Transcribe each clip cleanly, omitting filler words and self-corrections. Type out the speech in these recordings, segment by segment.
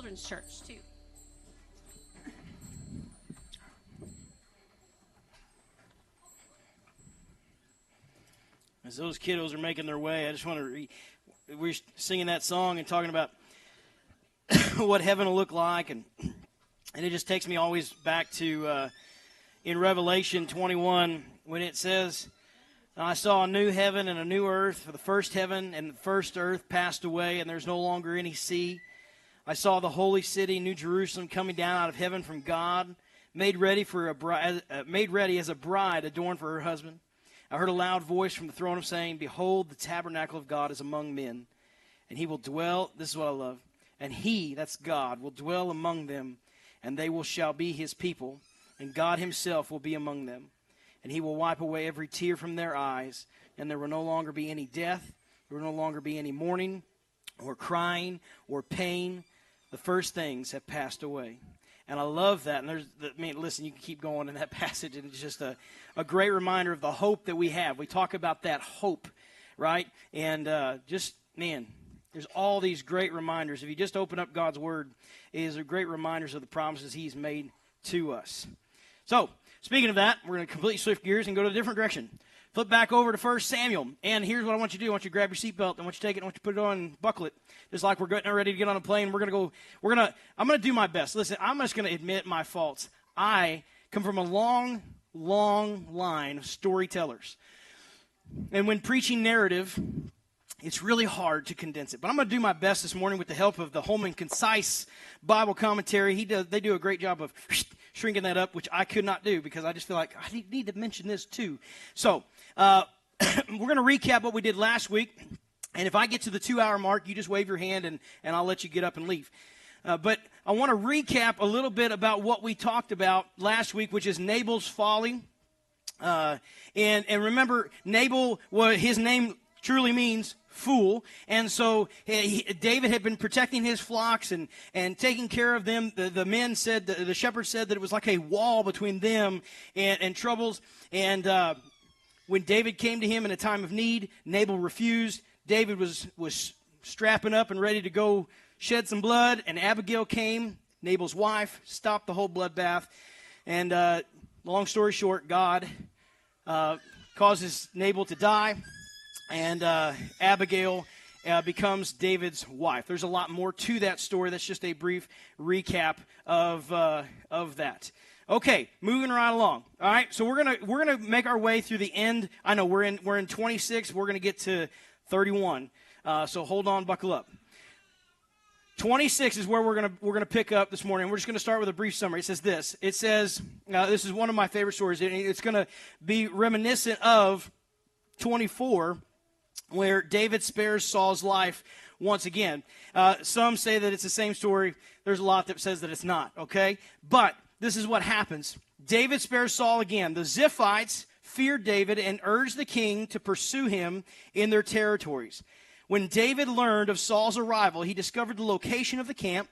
children's church, too. As those kiddos are making their way, I just want to we're singing that song and talking about what heaven will look like, and it just takes me always back to in Revelation 21 when it says, I saw a new heaven and a new earth, for the first heaven and the first earth passed away, and there's no longer any sea. I saw the holy city, New Jerusalem, coming down out of heaven from God, made ready as a bride adorned for her husband. I heard a loud voice from the throne of saying, Behold, the tabernacle of God is among men, and he will dwell, this is what I love, and he, that's God, will dwell among them, and they shall be his people, and God himself will be among them. And he will wipe away every tear from their eyes, and there will no longer be any death, there will no longer be any mourning, or crying, or pain. The first things have passed away. And I love that. And listen, you can keep going in that passage, and it's just a great reminder of the hope that we have. We talk about that hope, right? And there's all these great reminders. If you just open up God's Word, it is great reminders of the promises he's made to us. So, speaking of that, we're going to completely shift gears and go to a different direction. Flip back over to 1 Samuel, and here's what I want you to do. I want you to grab your seatbelt. I want you to take it. I want you to put it on and buckle it. Just like we're getting ready to get on a plane. I'm going to do my best. Listen, I'm just going to admit my faults. I come from a long, long line of storytellers. And when preaching narrative, it's really hard to condense it. But I'm going to do my best this morning with the help of the Holman Concise Bible Commentary. They do a great job of shrinking that up, which I could not do because I just feel like I need to mention this too. So we're going to recap what we did last week. And if I get to the 2-hour mark, you just wave your hand and I'll let you get up and leave. But I want to recap a little bit about what we talked about last week, which is Nabal's folly. And remember, Nabal, his name truly means fool. And so David had been protecting his flocks and taking care of them. The men said, the shepherds said that it was like a wall between them and troubles. And when David came to him in a time of need, Nabal refused. David was strapping up and ready to go shed some blood. And Abigail came, Nabal's wife, stopped the whole bloodbath. And long story short, God causes Nabal to die. And Abigail becomes David's wife. There's a lot more to that story. That's just a brief recap of that. Okay, moving right along. All right, so we're gonna make our way through the end. I know we're in 26. We're gonna get to 31. So hold on, buckle up. 26 is where we're gonna pick up this morning. We're just gonna start with a brief summary. It says this. It says this is one of my favorite stories. It's gonna be reminiscent of 24. Where David spares Saul's life once again. Some say that it's the same story. There's a lot that says that it's not, okay? But this is what happens. David spares Saul again. The Ziphites feared David and urged the king to pursue him in their territories. When David learned of Saul's arrival, he discovered the location of the camp.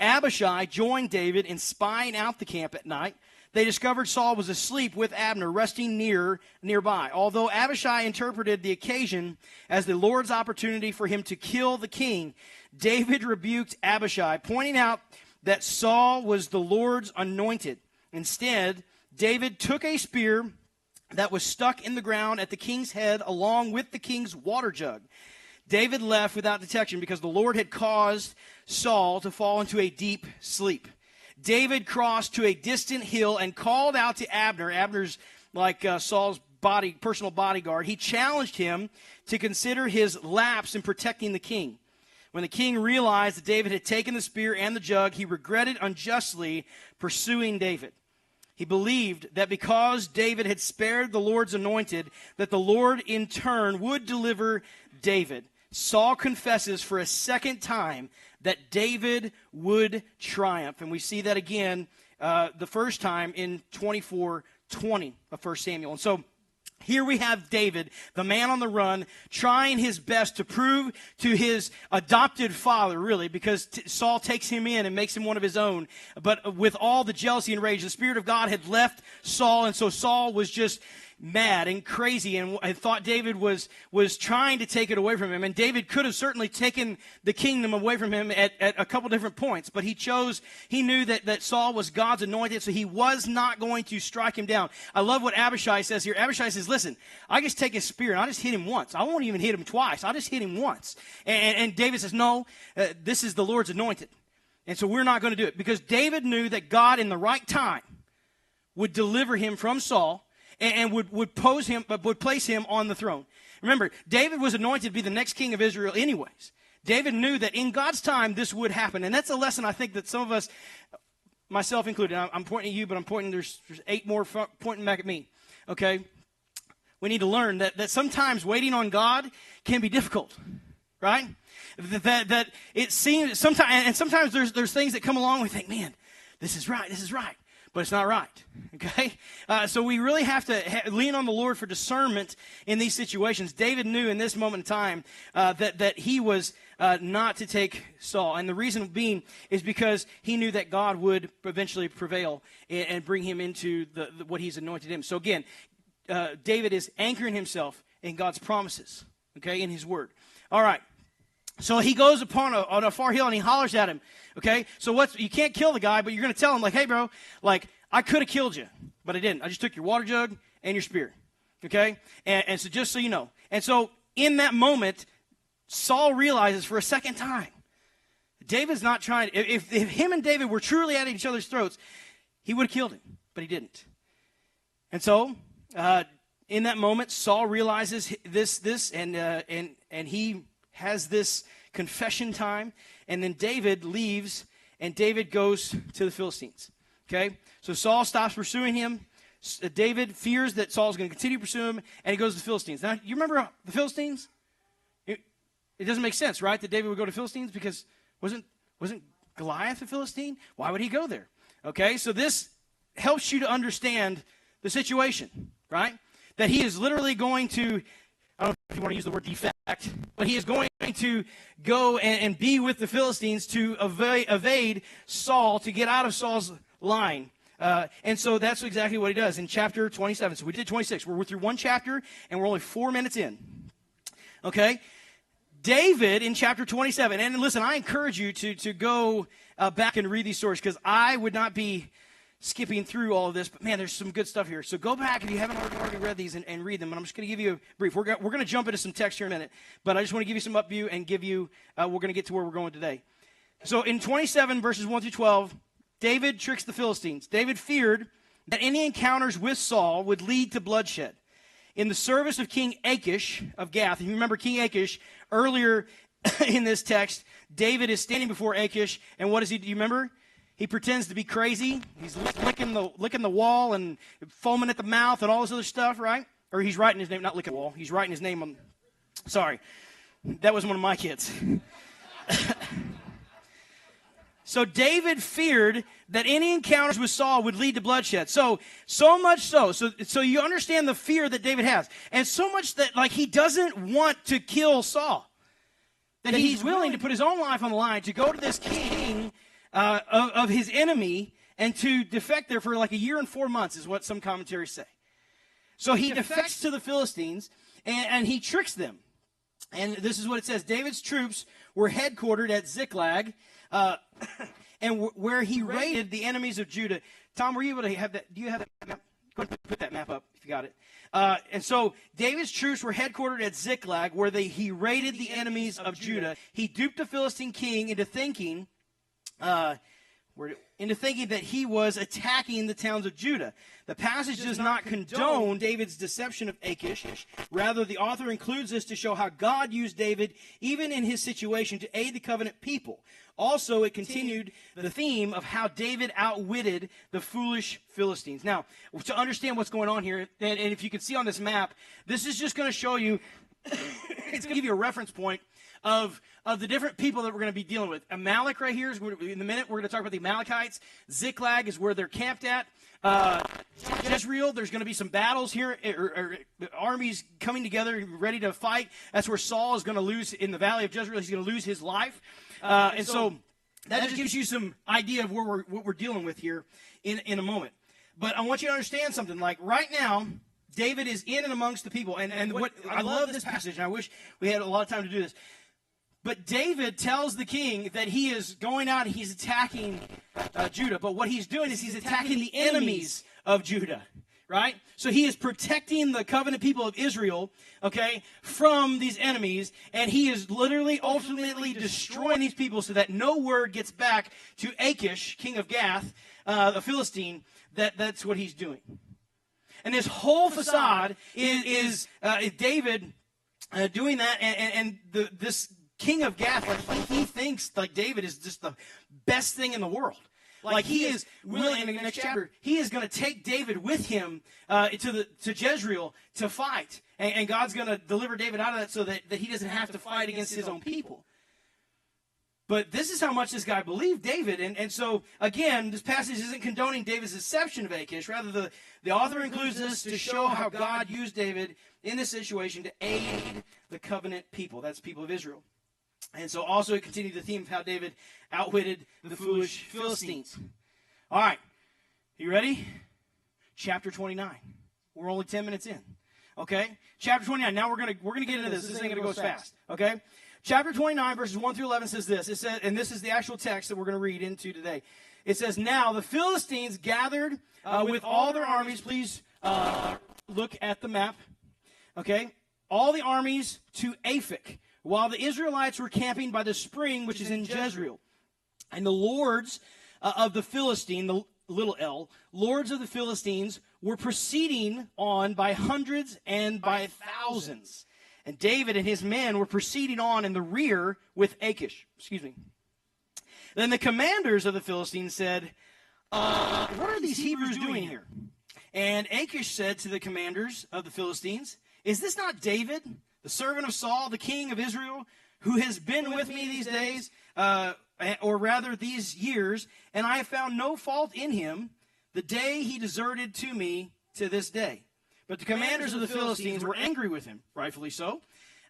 Abishai joined David in spying out the camp at night. They discovered Saul was asleep with Abner, resting nearby. Although Abishai interpreted the occasion as the Lord's opportunity for him to kill the king, David rebuked Abishai, pointing out that Saul was the Lord's anointed. Instead, David took a spear that was stuck in the ground at the king's head along with the king's water jug. David left without detection because the Lord had caused Saul to fall into a deep sleep. David crossed to a distant hill and called out to Abner. Abner's like Saul's personal bodyguard. He challenged him to consider his lapse in protecting the king. When the king realized that David had taken the spear and the jug, he regretted unjustly pursuing David. He believed that because David had spared the Lord's anointed, that the Lord in turn would deliver David. Saul confesses for a second time that David would triumph. And we see that again the first time in 24:20 of 1 Samuel. And so here we have David, the man on the run, trying his best to prove to his adopted father, really, because Saul takes him in and makes him one of his own. But with all the jealousy and rage, the Spirit of God had left Saul, and so Saul was just mad and crazy and thought David was trying to take it away from him. And David could have certainly taken the kingdom away from him at a couple different points. But he knew that Saul was God's anointed, so he was not going to strike him down. I love what Abishai says here. Abishai says, listen, I just take his spear and I just hit him once. I won't even hit him twice. I'll just hit him once. And David says, no, this is the Lord's anointed. And so we're not going to do it. Because David knew that God in the right time would deliver him from Saul and would place him on the throne. Remember, David was anointed to be the next king of Israel anyways. David knew that in God's time this would happen. And that's a lesson I think that some of us, myself included, I'm pointing at you, but I'm pointing, there's 8 more pointing back at me. Okay? We need to learn that sometimes waiting on God can be difficult. Right? That it seems sometimes there's things that come along we think, man, this is right, but it's not right. Okay, so we really have to lean on the Lord for discernment in these situations. David knew in this moment in time that he was not to take Saul, and the reason being is because he knew that God would eventually prevail and bring him into what He's anointed him. So again, David is anchoring himself in God's promises. Okay, in His Word. All right. So he goes on a far hill and he hollers at him. Okay, so you can't kill the guy, but you're going to tell him like, hey, bro, like I could have killed you, but I didn't. I just took your water jug and your spear. Okay, and so just so you know, and so in that moment, Saul realizes for a second time, David's not trying. If him and David were truly at each other's throats, he would have killed him, but he didn't. And so in that moment, Saul realizes this, and he has this confession time, and then David leaves, and David goes to the Philistines. Okay, so Saul stops pursuing him. David fears that Saul's going to continue to pursue him, and he goes to the Philistines. Now, you remember the Philistines? It doesn't make sense, right, that David would go to Philistines, because wasn't Goliath a Philistine? Why would he go there? Okay, so this helps you to understand the situation, right? That he is literally going to, I don't know if you want to use the word defect, but he is going to go and be with the Philistines to evade Saul, to get out of Saul's line. And so that's exactly what he does in chapter 27. So we did 26. We're through one chapter, and we're only 4 minutes in. Okay? David in chapter 27, and listen, I encourage you to go back and read these stories, because I would not be skipping through all of this, but man, there's some good stuff here. So go back if you haven't already read these and read them. And I'm just going to give you a brief. We're going to jump into some text here in a minute, but I just want to give you some upview and give you, we're going to get to where we're going today. So in 27 verses 1 through 12, David tricks the Philistines. David feared that any encounters with Saul would lead to bloodshed. In the service of King Achish of Gath, and you remember King Achish, earlier in this text, David is standing before Achish, and what does he do? You remember? He pretends to be crazy. He's licking the wall and foaming at the mouth and all this other stuff, right? Or he's writing his name, not licking the wall. He's writing his name on, sorry. That was one of my kids. So David feared that any encounters with Saul would lead to bloodshed. So much so you understand the fear that David has. And so much that, like, he doesn't want to kill Saul. That he's willing to put his own life on the line to go to this king of his enemy and to defect there for like a year and 4 months is what some commentaries say. So he defects to the Philistines and he tricks them. And this is what it says. David's troops were headquartered at Ziklag, and where he raided the enemies of Judah. Tom, were you able to have that? Do you have that map? Go ahead and put that map up if you got it. And so David's troops were headquartered at Ziklag, where he raided the enemies of Judah. He duped the Philistine king into thinking that he was attacking the towns of Judah. The passage does not condone David's deception of Achish. Rather, the author includes this to show how God used David, even in his situation, to aid the covenant people. Also, it continued the theme of how David outwitted the foolish Philistines. Now, to understand what's going on here, and if you can see on this map, this is just going to show you, it's going to give you a reference point of the different people that we're going to be dealing with. Amalek right here, in a minute, we're going to talk about the Amalekites. Ziklag is where they're camped at. Jezreel, there's going to be some battles here, or armies coming together ready to fight. That's where Saul is going to lose in the valley of Jezreel. He's going to lose his life. And so that just gives you some idea of what we're dealing with here in a moment. But I want you to understand something. Like right now, David is in and amongst the people. And what I love this passage, and I wish we had a lot of time to do this. But David tells the king that he is going out and he's attacking Judah. But what he's doing is he's attacking the enemies of Judah, right? So he is protecting the covenant people of Israel, okay, from these enemies. And he is literally, ultimately destroying these people so that no word gets back to Achish, king of Gath, the Philistine, that's what he's doing. And this whole facade is David doing that, and this king of Gath, like he thinks like David is just the best thing in the world. Like he is willing, in the next chapter, he is going to take David with him to Jezreel to fight. And God's going to deliver David out of that so that he doesn't have to fight against his own people. But this is how much this guy believed David. And so, again, this passage isn't condoning David's deception of Achish. Rather, the author includes this to show how God used David in this situation to aid the covenant people. That's the people of Israel. And so also it continued the theme of how David outwitted the foolish Philistines. All right. You ready? Chapter 29. We're only 10 minutes in. Okay? Chapter 29. Now we're gonna get into this. This ain't gonna go as fast. Okay? Chapter 29, verses 1 through 11 says this. It says, and this is the actual text that we're going to read into today. It says, now the Philistines gathered with all their armies. Please look at the map. Okay? All the armies to Aphek, while the Israelites were camping by the spring, which is in Jezreel. And the lords of the Philistine, the little L, lords of the Philistines were proceeding on by hundreds and by thousands. And David and his men were proceeding on in the rear with Achish. Then the commanders of the Philistines said, what are these Hebrews doing here? And Achish said to the commanders of the Philistines, is this not David, the servant of Saul, the king of Israel, who has been with me these days, or rather these years, and I have found no fault in him the day he deserted to me to this day? But the commanders of the Philistines were angry with him, rightfully so.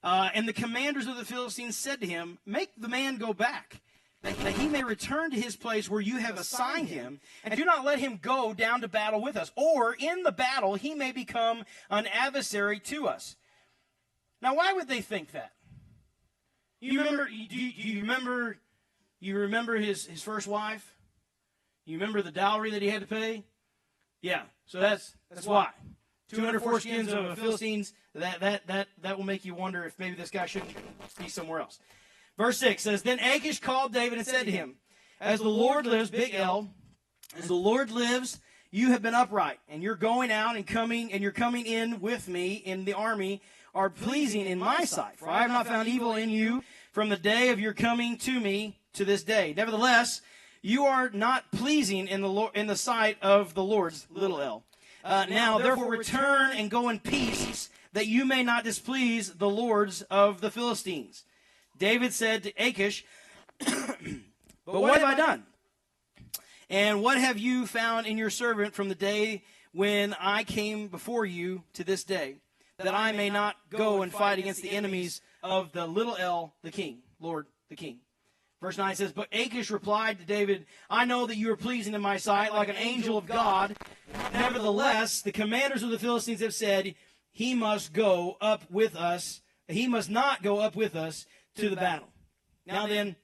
And the commanders of the Philistines said to him, make the man go back, that he may return to his place where you have assigned him, and do not let him go down to battle with us, or in the battle he may become an adversary to us. Now, why would they think that? You remember his first wife? You remember the dowry that he had to pay? Yeah, so that's why. 200 foreskins of the Philistines, that will make you wonder if maybe this guy shouldn't be somewhere else. Verse 6 says, then Achish called David and said to him, as the Lord lives, big L, as the Lord lives, you have been upright, and you're going out and you're coming in with me in the army are pleasing in my sight. For I have not found evil in you from the day of your coming to me to this day. Nevertheless, you are not pleasing in the sight of the Lord's, little L. Now, therefore, return and go in peace, that you may not displease the lords of the Philistines. David said to Achish, but what have I done? And what have you found in your servant from the day when I came before you to this day, that I may not go and fight against the enemies of the little L, the king, Lord, the king? Verse 9 says, but Achish replied to David, I know that you are pleasing in my sight, like an angel of God. Nevertheless, the commanders of the Philistines have said, he must go up with us. He must not go up with us to the battle. Now then,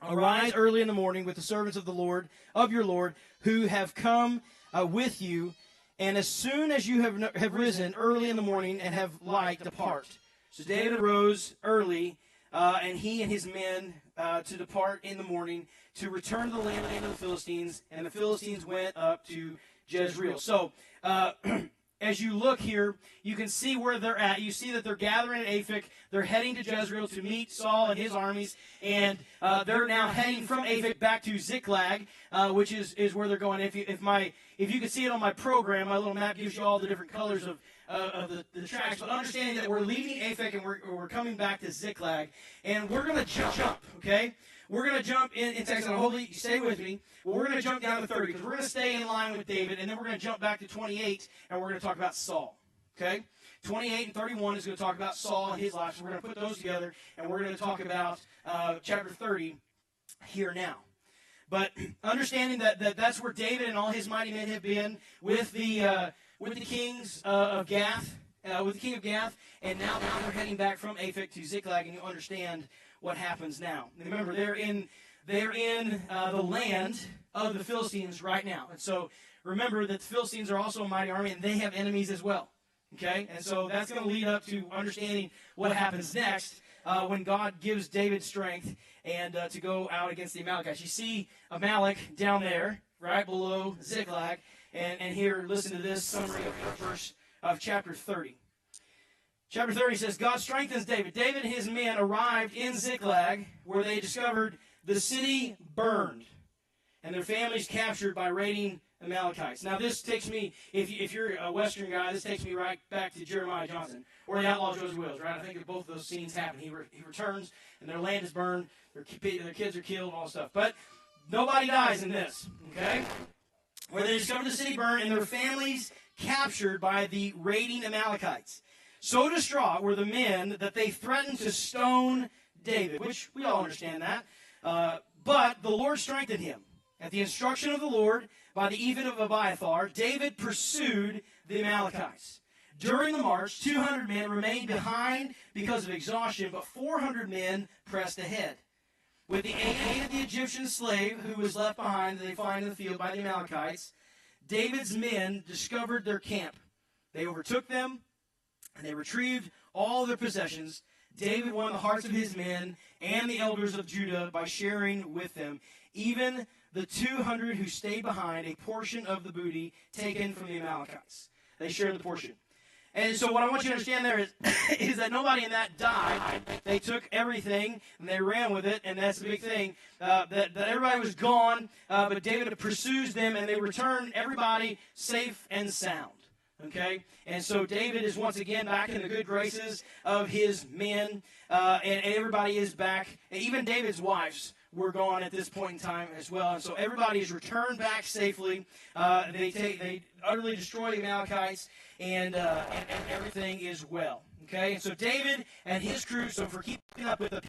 arise early in the morning with the servants of the Lord, of your Lord, who have come with you, and as soon as you have risen early in the morning and have light, depart. So David arose early, and he and his men to depart in the morning to return to the land of the Philistines, and the Philistines went up to Jezreel. So, as you look here, you can see where they're at. You see that they're gathering at Aphek. They're heading to Jezreel to meet Saul and his armies, and they're now heading from Aphek back to Ziklag, which is where they're going. If you can see it on my program, my little map gives you all the different colors of the tracks. But understanding that we're leaving Aphek and we're coming back to Ziklag, and we're going to jump, okay? We're going to jump in text, and hopefully you stay with me. Well, we're going to jump down to 30 because we're going to stay in line with David, and then we're going to jump back to 28, and we're going to talk about Saul, okay? 28 and 31 is going to talk about Saul and his life. So we're going to put those together, and we're going to talk about chapter 30 here now. But understanding that that's where David and all his mighty men have been with the with the kings of Gath, with the king of Gath, and now they're heading back from Aphek to Ziklag, and you understand what happens now. And remember, they're in the land of the Philistines right now, and so remember that the Philistines are also a mighty army, and they have enemies as well. Okay, and so that's going to lead up to understanding what happens next when God gives David strength and to go out against the Amalekites. You see Amalek down there, right below Ziklag, and here, listen to this summary of chapter 30. Chapter 30 says, God strengthens David. David and his men arrived in Ziklag, where they discovered the city burned and their families captured by raiding Amalekites. Now, this takes me, if you're a Western guy, this takes me right back to Jeremiah Johnson, or the Outlaw Joe's Wills, right? I think that both of those scenes happen. He returns, and their land is burned, their kids are killed, and all stuff. But nobody dies in this, okay? Where they discovered the city burned and their families captured by the raiding Amalekites. So distraught were the men that they threatened to stone David, which we all understand that. But the Lord strengthened him. At the instruction of the Lord, by the ephod of Abiathar, David pursued the Amalekites. During the march, 200 men remained behind because of exhaustion, but 400 men pressed ahead. With the aid of the Egyptian slave who was left behind that they find in the field by the Amalekites, David's men discovered their camp. They overtook them, and they retrieved all their possessions. David won the hearts of his men and the elders of Judah by sharing with them, even the 200 who stayed behind, a portion of the booty taken from the Amalekites. They shared the portion. And so what I want you to understand there is that nobody in that died. They took everything, and they ran with it, and that's the big thing, that everybody was gone, but David pursues them, and they return everybody safe and sound. Okay? And so David is once again back in the good graces of his men, and everybody is back. Even David's wives were gone at this point in time as well. And so everybody is returned back safely. They utterly destroy the Amalekites, and everything is well. Okay? And so David and his crew, so for keeping up with the